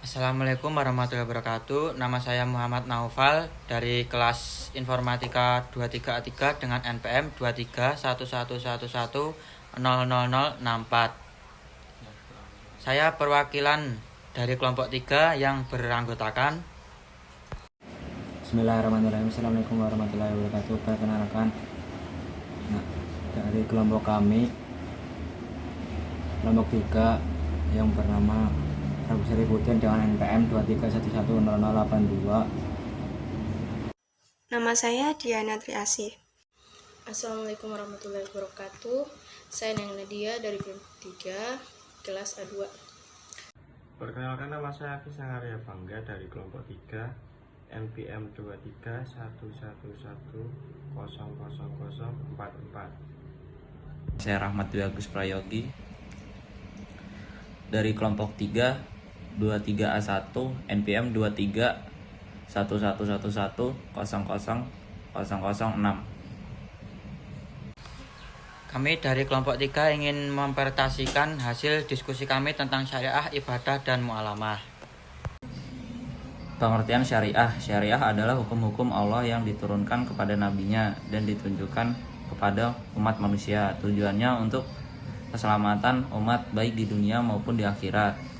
Assalamualaikum warahmatullahi wabarakatuh. Nama saya Muhammad Naufal dari kelas Informatika 23A3 dengan NPM 231111000064. Saya perwakilan dari kelompok 3 yang beranggotakan Bismillahirrahmanirrahim. Assalamualaikum warahmatullahi wabarakatuh. Perkenalkan, nah, dari kelompok kami, kelompok 3 yang bernama Prabu Syarifuddin dengan NPM 23110082. Nama saya Diana Triasih. Assalamualaikum warahmatullahi wabarakatuh. Saya Neng Nadia dari kelompok 3, kelas A2. Perkenalkan, nama saya Hafiz Sangaria Bangga dari kelompok 3, NPM 2311000044. Saya Rahmat Dwi Agus Prayogi dari kelompok 3 23A1 NPM 231111000006. kami dari kelompok 3 ingin mempresentasikan hasil diskusi kami tentang syariah, ibadah, dan mu'alamah. Pengertian syariah. Syariah adalah hukum-hukum Allah yang diturunkan kepada nabinya dan ditunjukkan kepada umat manusia. Tujuannya untuk keselamatan umat baik di dunia maupun di akhirat.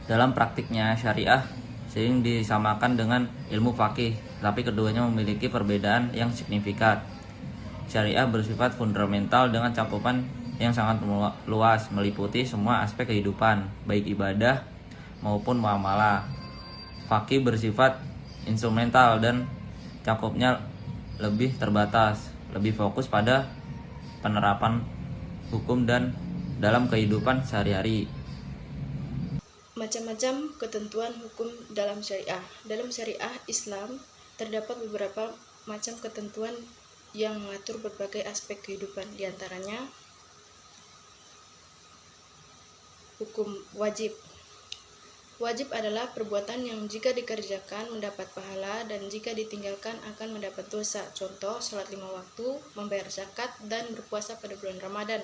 Dalam praktiknya syariah sering disamakan dengan ilmu fikih, tapi keduanya memiliki perbedaan yang signifikan. Syariah bersifat fundamental dengan cakupan yang sangat luas, meliputi semua aspek kehidupan, baik ibadah maupun muamalah. Fikih bersifat instrumental dan cakupnya lebih terbatas, lebih fokus pada penerapan hukum dan dalam kehidupan sehari-hari. Macam-macam ketentuan hukum dalam syariah. Dalam syariah Islam terdapat beberapa macam ketentuan yang mengatur berbagai aspek kehidupan. Di antaranya hukum wajib. Wajib adalah perbuatan yang jika dikerjakan mendapat pahala dan jika ditinggalkan akan mendapat dosa. Contoh, sholat 5 waktu, membayar zakat, dan berpuasa pada bulan Ramadan.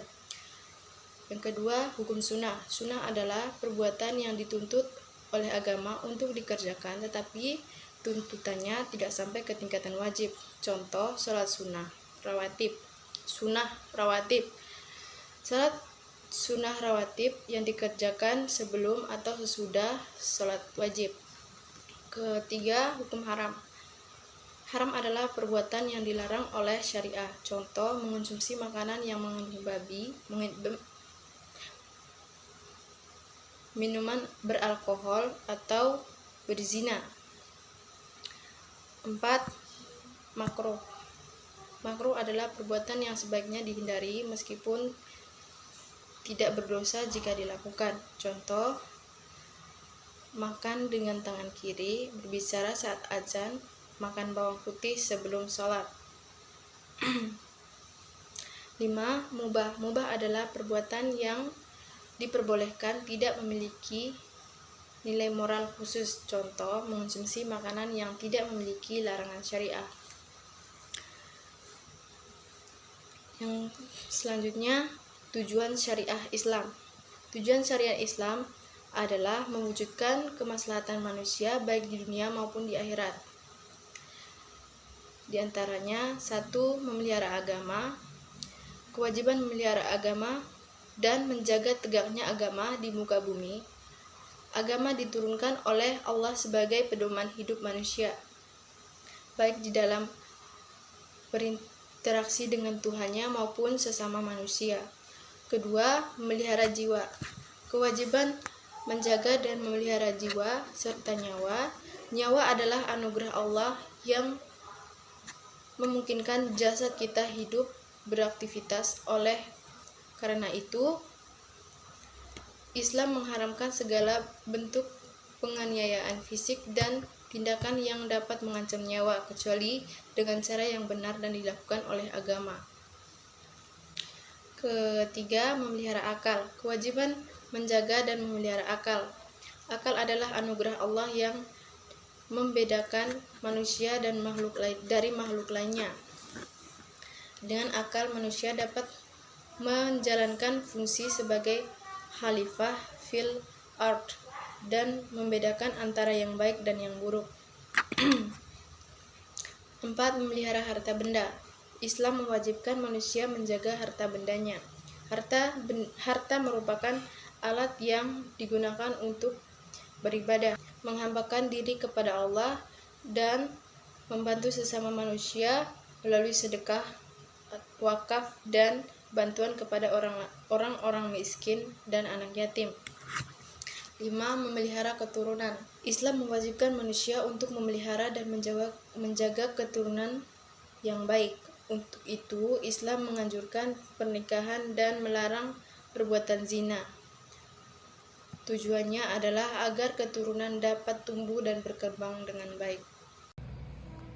Yang kedua, hukum sunnah. Sunnah adalah perbuatan yang dituntut oleh agama untuk dikerjakan, tetapi tuntutannya tidak sampai ke tingkatan wajib. Contoh, sholat sunnah rawatib. Sholat sunnah rawatib yang dikerjakan sebelum atau sesudah sholat wajib. Ketiga, hukum haram. Haram adalah perbuatan yang dilarang oleh syariah. Contoh, mengonsumsi makanan yang mengandung babi, minuman beralkohol, atau berzina. 4. Makruh. Makruh adalah perbuatan yang sebaiknya dihindari meskipun tidak berdosa jika dilakukan. Contoh, makan dengan tangan kiri, berbicara saat azan, makan bawang putih sebelum sholat. 5. Mubah. Mubah adalah perbuatan yang diperbolehkan, tidak memiliki nilai moral khusus. Contoh, mengonsumsi makanan yang tidak memiliki larangan syariah. Yang selanjutnya, tujuan syariah Islam. Tujuan syariah Islam adalah mewujudkan kemaslahatan manusia baik di dunia maupun di akhirat. Di antaranya, 1. Memelihara agama. Kewajiban memelihara agama dan menjaga tegaknya agama di muka bumi. Agama diturunkan oleh Allah sebagai pedoman hidup manusia, baik di dalam berinteraksi dengan Tuhannya maupun sesama manusia. Kedua, memelihara jiwa. Kewajiban menjaga dan memelihara jiwa serta nyawa. Nyawa adalah anugerah Allah yang memungkinkan jasad kita hidup beraktivitas. Oleh karena itu, Islam mengharamkan segala bentuk penganiayaan fisik dan tindakan yang dapat mengancam nyawa, kecuali dengan cara yang benar dan dilakukan oleh agama. Ketiga, memelihara akal. Kewajiban menjaga dan memelihara akal. Akal adalah anugerah Allah yang membedakan manusia dan dari makhluk lainnya. Dengan akal, manusia dapat menjalankan fungsi sebagai khalifah fil ard dan membedakan antara yang baik dan yang buruk. 4. Memelihara harta benda. Islam mewajibkan manusia menjaga harta bendanya. Harta merupakan alat yang digunakan untuk beribadah, menghambakan diri kepada Allah, dan membantu sesama manusia melalui sedekah, wakaf, dan bantuan kepada orang-orang miskin dan anak yatim. 5. Memelihara keturunan. Islam mewajibkan manusia untuk memelihara dan menjaga keturunan yang baik. Untuk itu, Islam menganjurkan pernikahan dan melarang perbuatan zina. Tujuannya adalah agar keturunan dapat tumbuh dan berkembang dengan baik.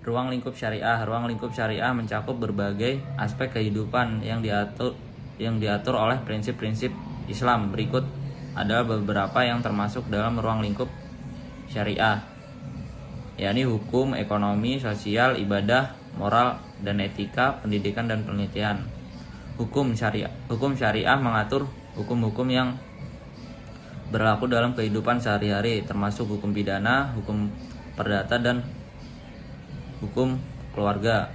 Ruang lingkup syariah. Ruang lingkup syariah mencakup berbagai aspek kehidupan yang diatur oleh prinsip-prinsip Islam. Berikut adalah beberapa yang termasuk dalam ruang lingkup syariah, yakni hukum, ekonomi, sosial, ibadah, moral dan etika, pendidikan dan penelitian. Hukum syariah mengatur hukum-hukum yang berlaku dalam kehidupan sehari-hari, termasuk hukum pidana, hukum perdata, dan hukum keluarga.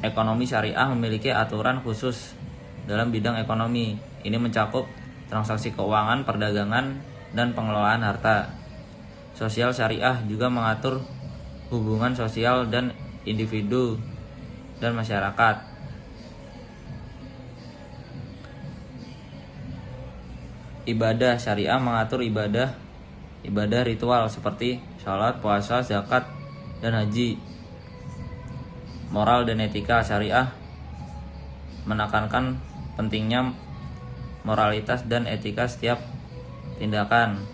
Ekonomi syariah memiliki aturan khusus dalam bidang ekonomi. Ini mencakup transaksi keuangan, perdagangan, dan pengelolaan harta. Sosial syariah juga mengatur hubungan sosial dan individu dan masyarakat. Ibadah syariah mengatur ibadah ritual seperti sholat, puasa, zakat, dan haji. Moral dan etika syariah menekankan pentingnya moralitas dan etika setiap tindakan.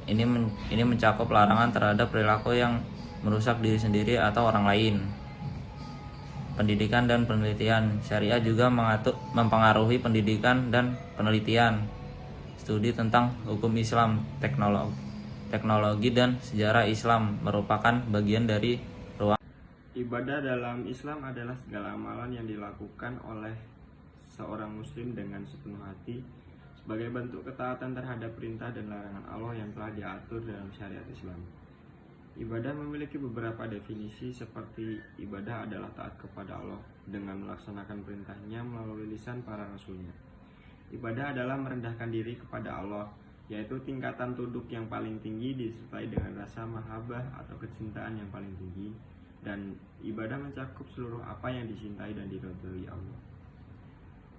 Ini mencakup larangan terhadap perilaku yang merusak diri sendiri atau orang lain. Pendidikan dan penelitian syariah juga mempengaruhi pendidikan dan penelitian. Studi tentang hukum Islam, teknologi dan sejarah Islam merupakan bagian dari ruang. Ibadah dalam Islam adalah segala amalan yang dilakukan oleh seorang muslim dengan sepenuh hati sebagai bentuk ketaatan terhadap perintah dan larangan Allah yang telah diatur dalam syariat Islam. Ibadah memiliki beberapa definisi, seperti ibadah adalah taat kepada Allah dengan melaksanakan perintahnya melalui lisan para rasulnya. Ibadah adalah merendahkan diri kepada Allah, yaitu tingkatan tunduk yang paling tinggi disertai dengan rasa mahabbah atau kecintaan yang paling tinggi, dan ibadah mencakup seluruh apa yang dicintai dan diridhoi Allah.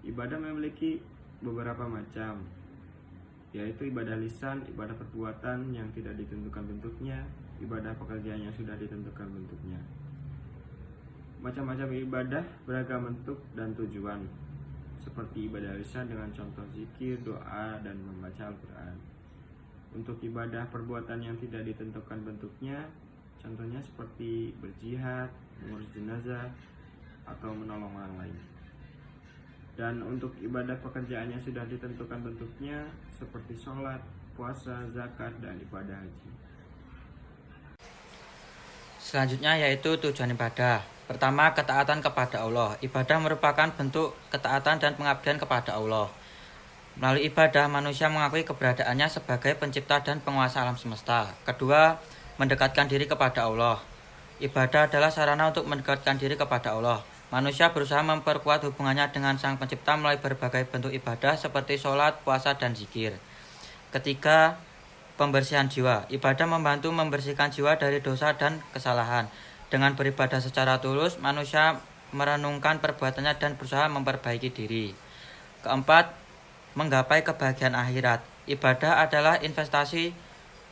Ibadah memiliki beberapa macam, yaitu ibadah lisan, ibadah perbuatan yang tidak ditentukan bentuknya, ibadah pekerjaan yang sudah ditentukan bentuknya. Macam-macam ibadah beragam bentuk dan tujuan, seperti ibadah lisan dengan contoh zikir, doa, dan membaca Al-Quran. Untuk ibadah perbuatan yang tidak ditentukan bentuknya, contohnya seperti berjihad, mengurus jenazah, atau menolong orang lain. Dan untuk ibadah pekerjaan yang sudah ditentukan bentuknya, seperti sholat, puasa, zakat, dan ibadah haji. Selanjutnya yaitu tujuan ibadah. Pertama, ketaatan kepada Allah. Ibadah merupakan bentuk ketaatan dan pengabdian kepada Allah. Melalui ibadah, manusia mengakui keberadaannya sebagai pencipta dan penguasa alam semesta. Kedua, mendekatkan diri kepada Allah. Ibadah adalah sarana untuk mendekatkan diri kepada Allah. Manusia berusaha memperkuat hubungannya dengan Sang Pencipta melalui berbagai bentuk ibadah seperti sholat, puasa, dan zikir. Ketiga, pembersihan jiwa. Ibadah membantu membersihkan jiwa dari dosa dan kesalahan. Dengan beribadah secara tulus, manusia merenungkan perbuatannya dan berusaha memperbaiki diri. Keempat, menggapai kebahagiaan akhirat. Ibadah adalah investasi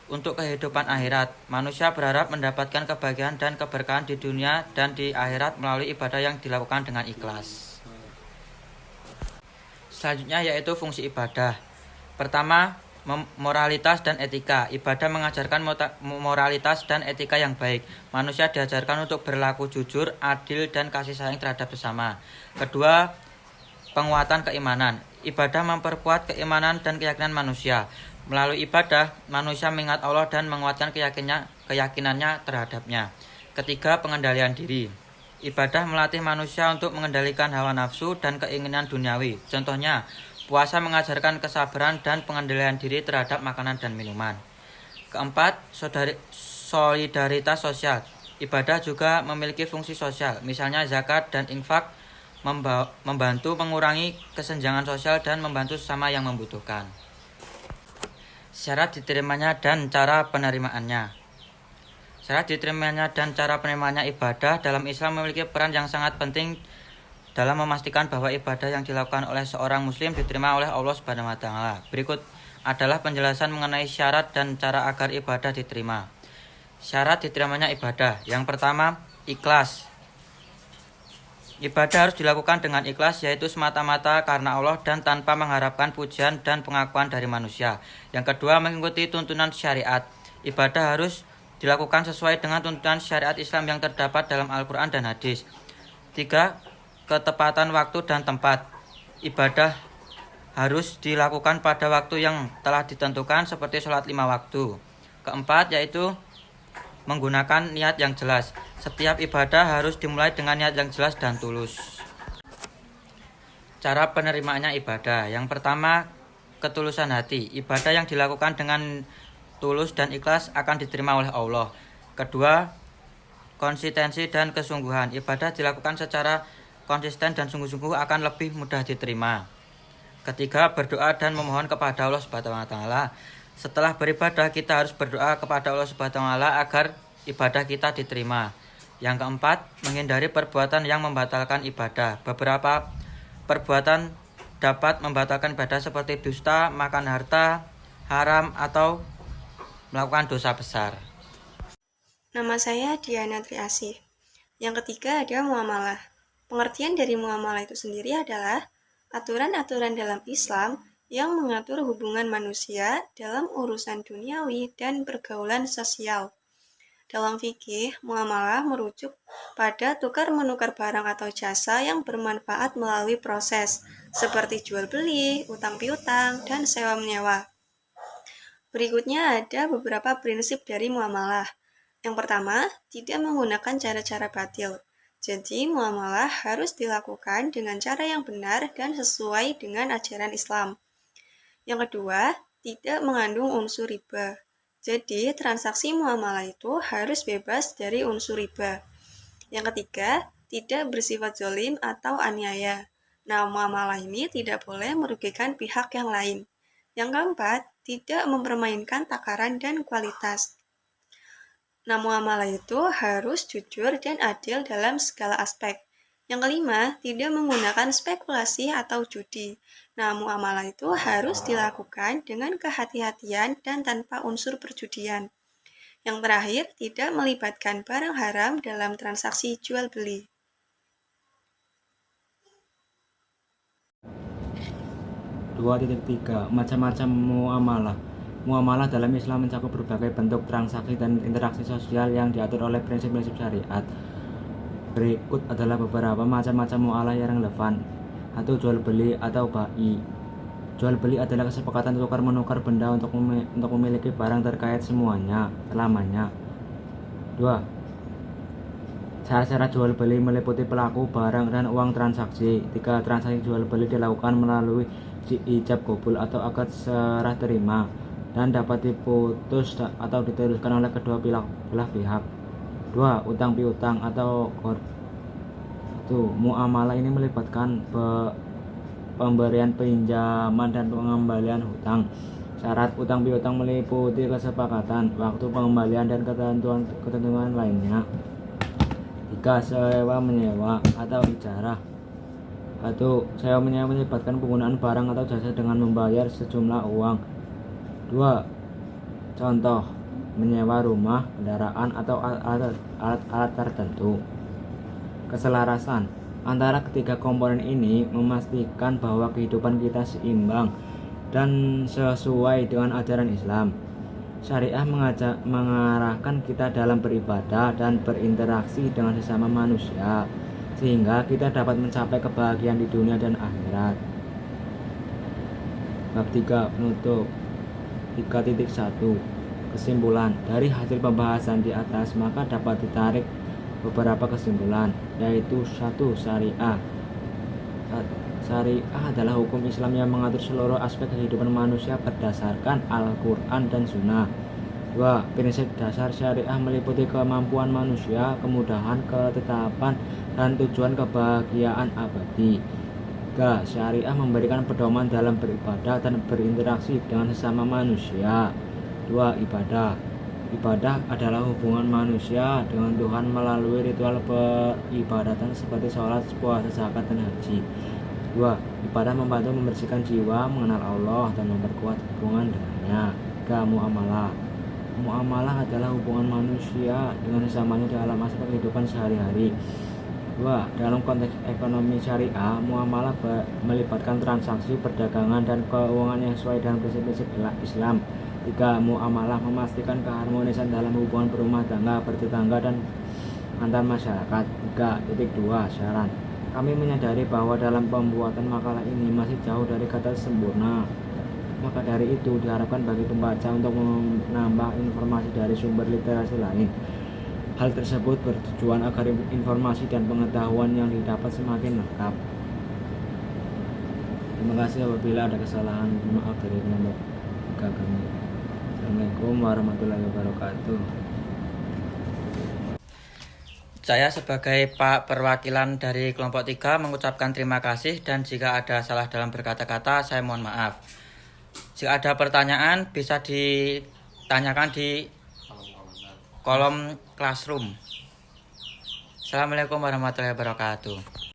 untuk kehidupan akhirat. Manusia berharap mendapatkan kebahagiaan dan keberkahan di dunia dan di akhirat melalui ibadah yang dilakukan dengan ikhlas. Selanjutnya yaitu fungsi ibadah. Pertama, moralitas dan etika. Ibadah mengajarkan moralitas dan etika yang baik. Manusia diajarkan untuk berlaku jujur, adil, dan kasih sayang terhadap sesama. Kedua, penguatan keimanan. Ibadah memperkuat keimanan dan keyakinan manusia. Melalui ibadah, manusia mengingat Allah dan menguatkan keyakinannya terhadapnya. Ketiga, pengendalian diri. Ibadah melatih manusia untuk mengendalikan hawa nafsu dan keinginan duniawi. Contohnya, Puasa mengajarkan kesabaran dan pengendalian diri terhadap makanan dan minuman. Keempat, solidaritas sosial. Ibadah juga memiliki fungsi sosial, misalnya zakat dan infak membantu mengurangi kesenjangan sosial dan membantu sesama yang membutuhkan. Syarat diterimanya dan cara penerimaannya. Syarat diterimanya dan cara penerimaannya ibadah dalam Islam memiliki peran yang sangat penting dalam memastikan bahwa ibadah yang dilakukan oleh seorang muslim diterima oleh Allah Subhanahu wa taala. Berikut adalah penjelasan mengenai syarat dan cara agar ibadah diterima. Syarat diterimanya ibadah. Yang pertama, ikhlas. Ibadah harus dilakukan dengan ikhlas, yaitu semata-mata karena Allah dan tanpa mengharapkan pujian dan pengakuan dari manusia. Yang kedua, mengikuti tuntunan syariat. Ibadah harus dilakukan sesuai dengan tuntunan syariat Islam yang terdapat dalam Al-Quran dan hadis. 3. Ketepatan waktu dan tempat. Ibadah harus dilakukan pada waktu yang telah ditentukan seperti sholat 5 waktu. Keempat, yaitu menggunakan niat yang jelas. Setiap ibadah harus dimulai dengan niat yang jelas dan tulus. Cara penerimaannya ibadah. Yang pertama, ketulusan hati. Ibadah yang dilakukan dengan tulus dan ikhlas akan diterima oleh Allah. Kedua, konsistensi dan kesungguhan. Ibadah dilakukan secara konsisten dan sungguh-sungguh akan lebih mudah diterima. Ketiga, berdoa dan memohon kepada Allah Subhanahu wa taala. Setelah beribadah, kita harus berdoa kepada Allah Subhanahu wa taala agar ibadah kita diterima. Yang keempat, menghindari perbuatan yang membatalkan ibadah. Beberapa perbuatan dapat membatalkan ibadah seperti dusta, makan harta haram, atau melakukan dosa besar. Nama saya Diana Triasih. Yang ketiga ada muamalah. Pengertian dari muamalah itu sendiri adalah aturan-aturan dalam Islam yang mengatur hubungan manusia dalam urusan duniawi dan pergaulan sosial. Dalam fikih, muamalah merujuk pada tukar-menukar barang atau jasa yang bermanfaat melalui proses, seperti jual beli, utang piutang, dan sewa menyewa. Berikutnya ada beberapa prinsip dari muamalah. Yang pertama, tidak menggunakan cara-cara batil. Jadi, muamalah harus dilakukan dengan cara yang benar dan sesuai dengan ajaran Islam. Yang kedua, tidak mengandung unsur riba. Jadi, transaksi muamalah itu harus bebas dari unsur riba. Yang ketiga, tidak bersifat zalim atau aniaya. Nah, muamalah ini tidak boleh merugikan pihak yang lain. Yang keempat, tidak mempermainkan takaran dan kualitas. Nah, muamalah itu harus jujur dan adil dalam segala aspek. Yang kelima, tidak menggunakan spekulasi atau judi. Nah, muamalah itu harus dilakukan dengan kehati-hatian dan tanpa unsur perjudian. Yang terakhir, tidak melibatkan barang haram dalam transaksi jual beli. (2.3) Macam-macam muamalah. Muamalah dalam Islam mencakup berbagai bentuk transaksi dan interaksi sosial yang diatur oleh prinsip-prinsip syariat. Berikut adalah beberapa macam-macam muamalah yang relevan. 1. Jual beli atau bai. Jual beli adalah kesepakatan tukar-menukar benda untuk memiliki barang terkait selamanya. 2. Syarat-syarat jual beli meliputi pelaku, barang, dan uang transaksi. 3. Transaksi jual beli dilakukan melalui ijab kabul atau akad serah terima dan dapat diputus atau diteruskan oleh kedua belah pihak. 2. Utang piutang atau qard. 1. Muamalah ini melibatkan pemberian pinjaman dan pengembalian hutang. Syarat utang piutang meliputi kesepakatan, waktu pengembalian, dan ketentuan lainnya. 3. Sewa menyewa atau ijarah. 1. Sewa menyewa melibatkan penggunaan barang atau jasa dengan membayar sejumlah uang. 2. Contoh, menyewa rumah, kendaraan, atau alat tertentu. Keselarasan antara ketiga komponen ini memastikan bahwa kehidupan kita seimbang dan sesuai dengan ajaran Islam. Syariah mengarahkan kita dalam beribadah dan berinteraksi dengan sesama manusia, sehingga kita dapat mencapai kebahagiaan di dunia dan akhirat. Bab 3. Penutup. 3.1. Kesimpulan. Dari hasil pembahasan di atas maka dapat ditarik beberapa kesimpulan, yaitu 1. Syariah adalah hukum Islam yang mengatur seluruh aspek kehidupan manusia berdasarkan Al-Quran dan Sunnah. 2. Prinsip dasar syariah meliputi kemampuan manusia, kemudahan, ketetapan, dan tujuan kebahagiaan abadi. 3. Syariah memberikan pedoman dalam beribadah dan berinteraksi dengan sesama manusia. 2. Ibadah. Ibadah adalah hubungan manusia dengan Tuhan melalui ritual peribadatan seperti sholat, puasa, zakat, dan haji. 2. Ibadah membantu membersihkan jiwa, mengenal Allah, dan memperkuat hubungan dengannya. 3. Muamalah. Muamalah adalah hubungan manusia dengan sesamanya dalam aspek kehidupan sehari-hari. 2. Dalam konteks ekonomi syariah, muamalah melibatkan transaksi, perdagangan, dan keuangan yang sesuai dengan prinsip-prinsip Islam. 3. Muamalah memastikan keharmonisan dalam hubungan berumah tangga, bertetangga, dan antar masyarakat. 3.2 Saran. Kami menyadari bahwa dalam pembuatan makalah ini masih jauh dari kata sempurna. Maka dari itu diharapkan bagi pembaca untuk menambah informasi dari sumber literasi lain. Hal tersebut bertujuan agar informasi dan pengetahuan yang didapat semakin lengkap. Terima kasih apabila ada kesalahan, maaf dari kelompok kami. Assalamualaikum warahmatullahi wabarakatuh. Saya sebagai Pak Perwakilan dari kelompok 3 mengucapkan terima kasih, dan jika ada salah dalam berkata-kata saya mohon maaf. Jika ada pertanyaan bisa ditanyakan di kolom classroom. Assalamualaikum warahmatullahi wabarakatuh.